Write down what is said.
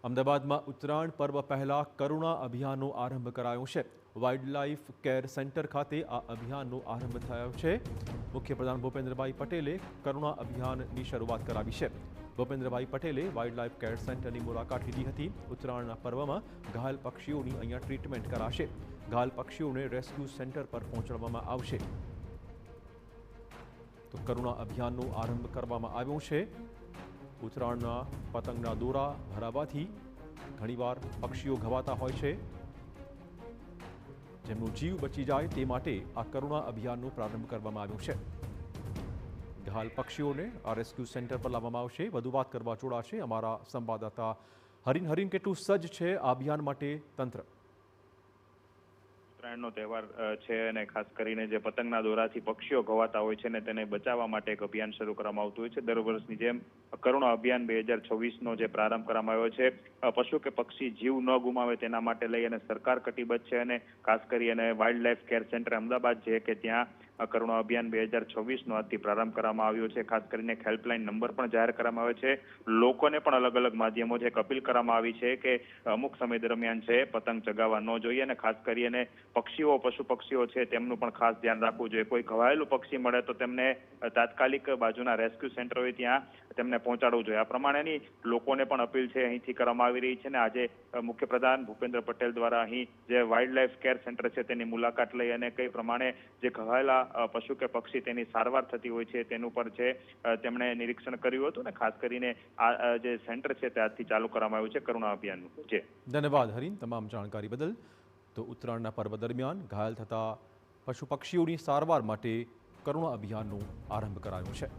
અમદાવાદમાં ઉત્તરાયણ પર્વ પહેલા કરુણા અભિયાનનો આરંભ કરાયો છે। વાઇલ્ડલાઇફ કેર સેન્ટર ખાતે આ અભિયાનનો આરંભ થયો છે। મુખ્યપ્રધાન ભૂપેન્દ્રભાઈ પટેલે કરુણા અભિયાનની શરૂઆત કરાવી છે। ભૂપેન્દ્રભાઈ પટેલે વાઇલ્ડલાઇફ કેર સેન્ટરની મુલાકાત લીધી હતી। ઉત્તરાયણના પર્વમાં ઘાયલ પક્ષીઓની અહીંયા ટ્રીટમેન્ટ કરાશે। ઘાયલ પક્ષીઓને રેસ્ક્યુ સેન્ટર પર પહોંચાડવામાં આવશે। તો કરુણા અભિયાનનો આરંભ કરવામાં આવ્યો છે। ઉત્તરાયણના પતંગના દોરા ભરાવાથી ઘણીવાર પક્ષીઓ ઘવાતા હોય છે, જેમનો જીવ બચી જાય તે માટે આ કરુણા અભિયાનનો પ્રારંભ કરવામાં આવ્યો છે। ઘાયલ પક્ષીઓને આ રેસ્ક્યુ સેન્ટર પર લાવવામાં આવશે। વધુ વાત કરવા જોડાશે અમારા સંવાદદાતા હરીન। કેટલું સજ્જ છે આ અભિયાન માટે તંત્ર? ઉત્તરાયણનો તહેવાર છે અને ખાસ કરીને જે પતંગના દોરાથી પક્ષીઓ ઘવાતા હોય છે ને તેને બચાવવા માટે એક અભિયાન શરૂ કરવામાં આવતું હોય છે। દર વર્ષની જેમ કરુણા અભિયાન 2026નો જે પ્રારંભ કરવામાં આવ્યો છે, પશુ કે પક્ષી જીવ ન ગુમાવે તેના માટે લઈ અને સરકાર કટિબદ્ધ છે અને ખાસ કરી અને wild life care centre Ahmedabad છે કે ત્યાં કરુણા અભિયાન 2026નો આજથી પ્રારંભ કરવામાં આવ્યો છે। ખાસ કરીને હેલ્પલાઇન નંબર પણ જાહેર કરવામાં આવ્યો છે। લોકોને પણ અલગ અલગ માધ્યમો છે અપીલ કરવામાં આવી છે કે અમુક સમય દરમિયાન છે પતંગ ચગાવવા ન જોઈએ અને ખાસ કરીને પક્ષીઓ પશુ પક્ષીઓ છે તેમનું પણ ખાસ ધ્યાન રાખવું જોઈએ। કોઈ ઘવાયેલું પક્ષી મળે તો તેમને તાત્કાલિક બાજુના રેસ્ક્યુ સેન્ટર હોય ત્યાં તેમને પહોંચાડવું જોઈએ। આ પ્રમાણેની લોકોને પણ અપીલ છે અહીંથી કરવામાં આવી રહી છે અને આજે મુખ્યપ્રધાન ભૂપેન્દ્ર પટેલ દ્વારા અહીં જે વાઇલ્ડ લાઇફ કેર સેન્ટર છે તેની મુલાકાત લઈ અને કઈ પ્રમાણે જે ઘવાયેલા પશુ કે પક્ષી તેની સારવાર થતી હોય છે તેનું પર છે તેમણે નિરીક્ષણ કર્યું હતું અને ખાસ કરીને આ જે સેન્ટર છે તે આજથી ચાલુ કરવામાં આવ્યું છે કરુણા અભિયાનનું। છે ધન્યવાદ હરીન તમામ જાણકારી બદલ। તો ઉત્તરાયણના પર્વ દરમિયાન ઘાયલ થતા પશુ પક્ષીઓની સારવાર માટે કરુણા અભિયાનનો આરંભ કરાયો છે।